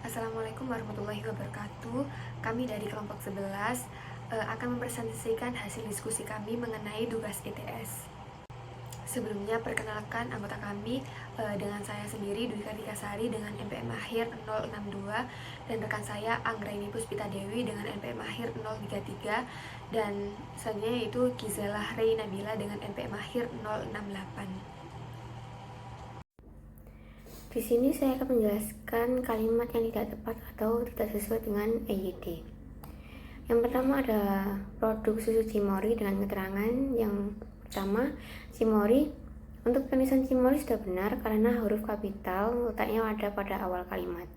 Assalamualaikum warahmatullahi wabarakatuh. Kami dari kelompok 11 akan mempresentasikan hasil diskusi kami mengenai tugas ETS. Sebelumnya perkenalkan anggota kami dengan saya sendiri Dwi Kartika Sari dengan NPM akhir 062 dan rekan saya Anggraini Puspita Dewi dengan NPM akhir 033 dan selanjutnya yaitu Gizalah Rey Nabila dengan NPM akhir 068. Di sini saya akan menjelaskan kalimat yang tidak tepat atau tidak sesuai dengan EYD. Yang pertama ada produk susu Cimory dengan keterangan yang pertama, Cimory. Untuk penulisan Cimory sudah benar karena huruf kapital letaknya ada pada awal kalimat.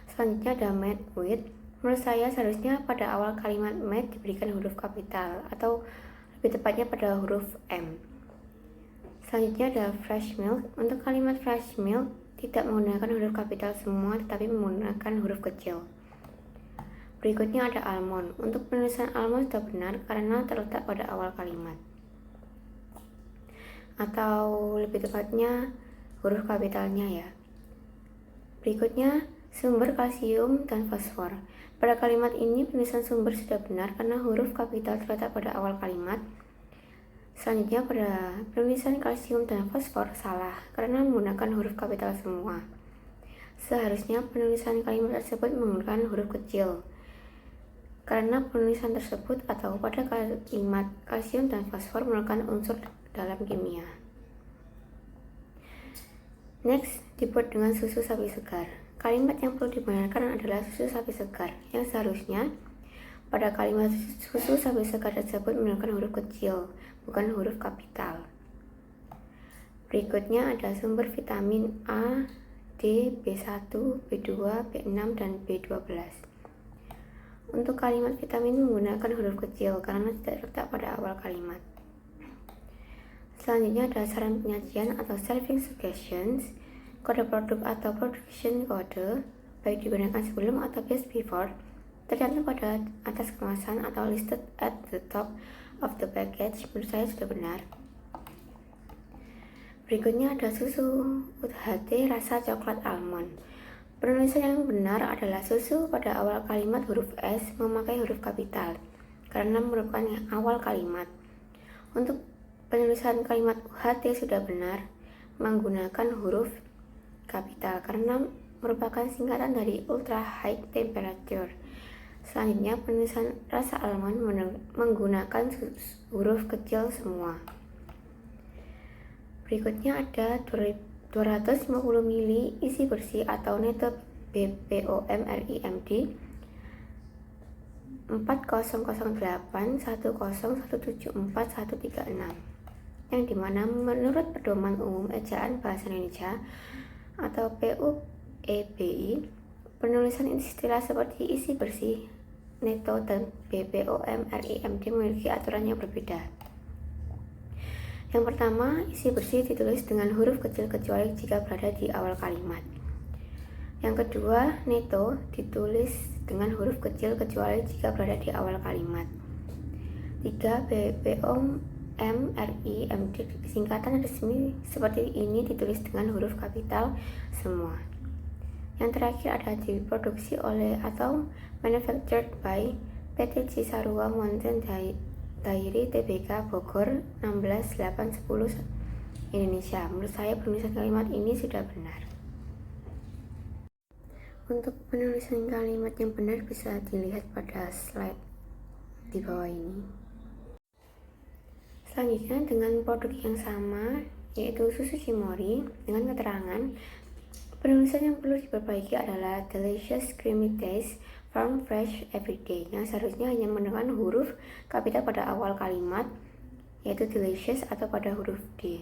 Selanjutnya ada made with. Menurut saya seharusnya pada awal kalimat made diberikan huruf kapital atau lebih tepatnya pada huruf M. Selanjutnya ada fresh milk. Untuk kalimat fresh milk tidak menggunakan huruf kapital semua tetapi menggunakan huruf kecil. Berikutnya ada almond. Untuk penulisan almond sudah benar karena terletak pada awal kalimat. Atau lebih tepatnya huruf kapitalnya ya. Berikutnya sumber kalsium dan fosfor. Pada kalimat ini penulisan sumber sudah benar karena huruf kapital terletak pada awal kalimat. Selanjutnya pada penulisan kalsium dan fosfor salah karena menggunakan huruf kapital semua. Seharusnya penulisan kalimat tersebut menggunakan huruf kecil karena penulisan tersebut atau pada kalimat kalsium dan fosfor merupakan unsur dalam kimia. Next, dibuat dengan susu sapi segar. Kalimat yang perlu dibenarkan adalah susu sapi segar yang seharusnya pada kalimat susu sapi segar tersebut menggunakan huruf kecil, bukan huruf kapital. Berikutnya ada sumber vitamin A, D, B1, B2, B6, dan B12. Untuk kalimat vitamin menggunakan huruf kecil karena tidak terletak pada awal kalimat. Selanjutnya ada saran penyajian atau serving suggestions. Kode produk atau production code, baik digunakan sebelum atau just before, tercantum pada atas kemasan atau listed at the top of the package. Menurut saya sudah benar. Berikutnya ada susu UHT rasa coklat almond. Penulisan yang benar adalah susu pada awal kalimat huruf S memakai huruf kapital karena merupakan awal kalimat. Untuk penulisan kalimat UHT sudah benar menggunakan huruf kapital karena merupakan singkatan dari ultra high temperature. Selanjutnya penulisan rasa almond menggunakan huruf kecil semua. Berikutnya ada 250 ml isi bersih atau neto BPOM RIMD 400810174136 yang dimana menurut Pedoman Umum Ejaan Bahasa Indonesia atau PUEBI, penulisan istilah seperti isi bersih, neto, dan BPOM RIMD memiliki aturan yang berbeda. Yang pertama, isi bersih ditulis dengan huruf kecil kecuali jika berada di awal kalimat. Yang kedua, neto ditulis dengan huruf kecil kecuali jika berada di awal kalimat. 3. BPOM RIMD singkatan resmi seperti ini ditulis dengan huruf kapital semua. Yang terakhir ada diproduksi oleh atau manufactured by PT Cisarua Mountain Dairy Tbk Bogor 16810 Indonesia. Menurut saya penulisan kalimat ini sudah benar. Untuk penulisan kalimat yang benar bisa dilihat pada slide di bawah ini. Selanjutnya dengan produk yang sama yaitu susu Cimory dengan keterangan penulisan yang perlu diperbaiki adalah delicious creamy taste farm fresh everyday yang seharusnya hanya menggunakan huruf kapital pada awal kalimat yaitu delicious atau pada huruf D.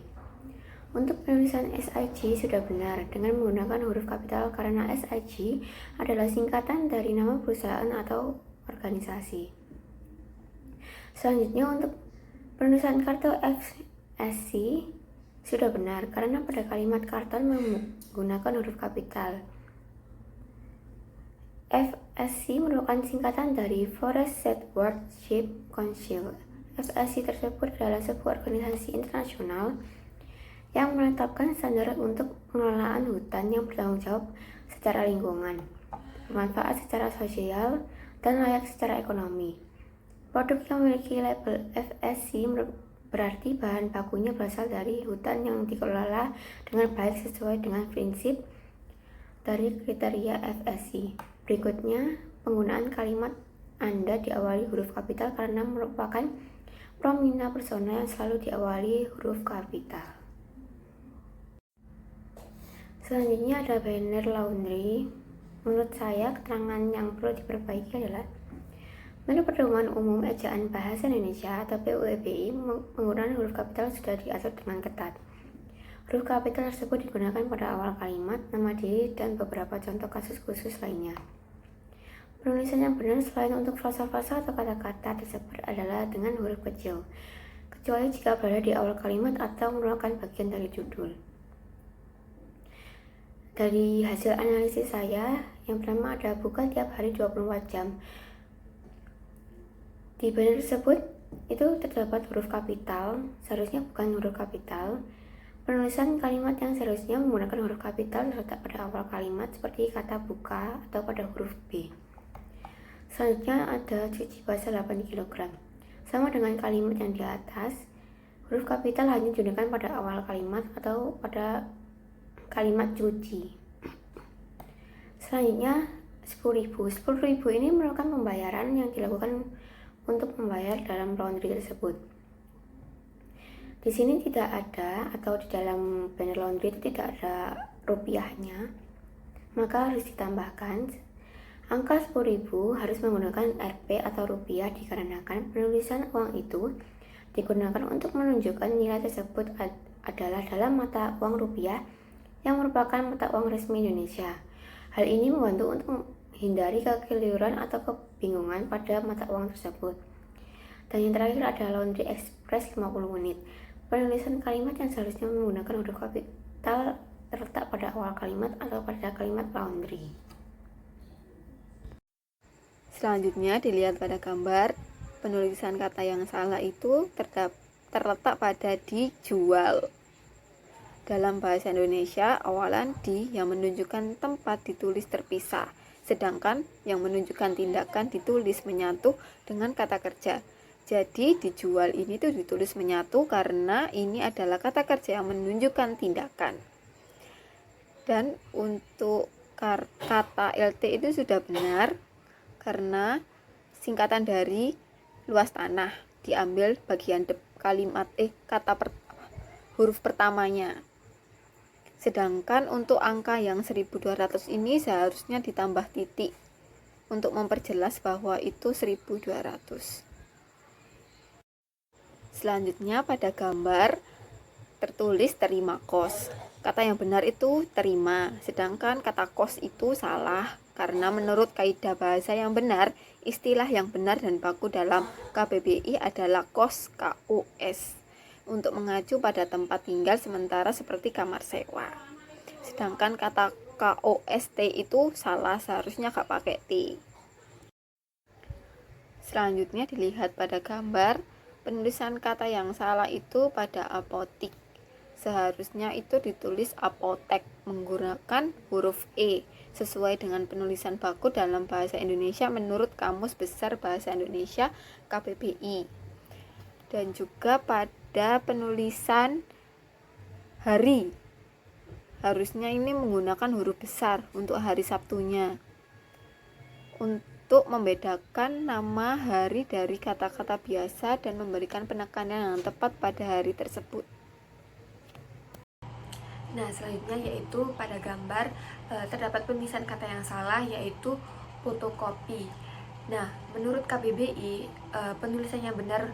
Untuk penulisan SIG sudah benar dengan menggunakan huruf kapital karena SIG adalah singkatan dari nama perusahaan atau organisasi. Selanjutnya untuk penulisan karton FSC sudah benar karena pada kalimat karton menggunakan huruf kapital. FSC merupakan singkatan dari Forest Stewardship Council. FSC tersebut adalah sebuah organisasi internasional yang menetapkan standar untuk pengelolaan hutan yang bertanggung jawab secara lingkungan. bermanfaat secara sosial, dan layak secara ekonomi. Produk yang memiliki label FSC berarti bahan bakunya berasal dari hutan yang dikelola dengan baik sesuai dengan prinsip dari kriteria FSC. Berikutnya, penggunaan kalimat Anda diawali huruf kapital karena merupakan promina persona yang selalu diawali huruf kapital. Selanjutnya ada banner laundry. Menurut saya, keterangan yang perlu diperbaiki adalah menurut Pedoman Umum Ejaan Bahasa Indonesia atau PUEBI, penggunaan huruf kapital sudah diatur dengan ketat. Huruf kapital tersebut digunakan pada awal kalimat, nama diri, dan beberapa contoh kasus khusus lainnya. Penulisan yang benar selain untuk frasa-frasa atau kata-kata tersebut adalah dengan huruf kecil, kecuali jika berada di awal kalimat atau merupakan bagian dari judul. Dari hasil analisis saya, yang pertama ada buka tiap hari 24 jam. Di banner tersebut itu terdapat huruf kapital, seharusnya bukan huruf kapital. Penulisan kalimat yang seharusnya menggunakan huruf kapital terletak pada awal kalimat seperti kata buka atau pada huruf B. Selanjutnya ada cuci basah 8 kg. Sama dengan kalimat yang di atas, huruf kapital hanya digunakan pada awal kalimat atau pada kalimat cuci. Selanjutnya 10.000. 10.000 ini merupakan pembayaran yang dilakukan untuk membayar dalam laundry tersebut. Di sini tidak ada, atau di dalam banner laundry itu tidak ada rupiahnya, maka harus ditambahkan angka 10.000 harus menggunakan Rp atau rupiah dikarenakan penulisan uang itu digunakan untuk menunjukkan nilai tersebut adalah dalam mata uang rupiah yang merupakan mata uang resmi Indonesia. Hal ini membantu untuk menghindari kekeliruan atau kebingungan pada mata uang tersebut. Dan yang terakhir ada Laundry Express 50 menit. Penulisan kalimat yang seharusnya menggunakan huruf kapital terletak pada awal kalimat atau pada kalimat laundry. Selanjutnya dilihat pada gambar, penulisan kata yang salah itu terletak pada dijual. Dalam bahasa Indonesia, awalan di yang menunjukkan tempat ditulis terpisah, sedangkan yang menunjukkan tindakan ditulis menyatu dengan kata kerja. Jadi dijual ini tuh ditulis menyatu karena ini adalah kata kerja yang menunjukkan tindakan. Dan untuk kata LT itu sudah benar karena singkatan dari luas tanah, diambil bagian huruf pertamanya. Sedangkan untuk angka yang 1200 ini seharusnya ditambah titik untuk memperjelas bahwa itu 1200. Selanjutnya pada gambar tertulis terima kos. Kata yang benar itu terima, sedangkan kata kos itu salah karena menurut kaidah bahasa yang benar, istilah yang benar dan baku dalam KBBI adalah kos, KUS, untuk mengacu pada tempat tinggal sementara seperti kamar sewa. Sedangkan kata KOST itu salah, seharusnya gak pakai T. Selanjutnya dilihat pada gambar, penulisan kata yang salah itu pada apotik. Seharusnya itu ditulis apotek menggunakan huruf E sesuai dengan penulisan baku dalam bahasa Indonesia menurut Kamus Besar Bahasa Indonesia KBBI. Dan juga pada penulisan hari, harusnya ini menggunakan huruf besar untuk hari Sabtunya untuk membedakan nama hari dari kata-kata biasa dan memberikan penekanan yang tepat pada hari tersebut. Nah, selanjutnya yaitu pada gambar terdapat penulisan kata yang salah yaitu fotokopi. Nah, menurut KBBI penulisan yang benar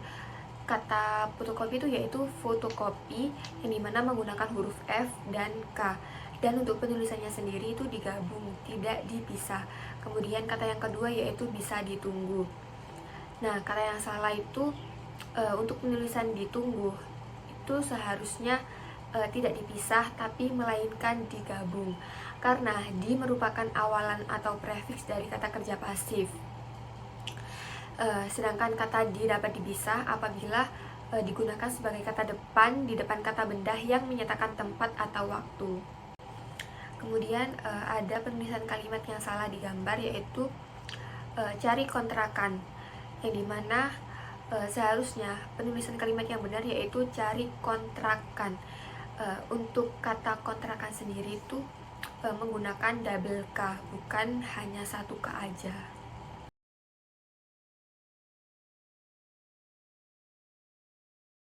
kata fotokopi itu yaitu fotokopi yang dimana menggunakan huruf F dan K. Dan untuk penulisannya sendiri itu digabung, tidak dipisah. Kemudian kata yang kedua yaitu bisa ditunggu. Nah, kata yang salah itu untuk penulisan ditunggu itu seharusnya tidak dipisah tapi melainkan digabung karena di merupakan awalan atau prefiks dari kata kerja pasif. Sedangkan kata di dapat dipisah apabila digunakan sebagai kata depan di depan kata benda yang menyatakan tempat atau waktu. Kemudian ada penulisan kalimat yang salah di gambar, yaitu cari kontrakan, yang dimana seharusnya penulisan kalimat yang benar yaitu cari kontrakan. Untuk kata kontrakan sendiri itu menggunakan double K, bukan hanya satu K aja.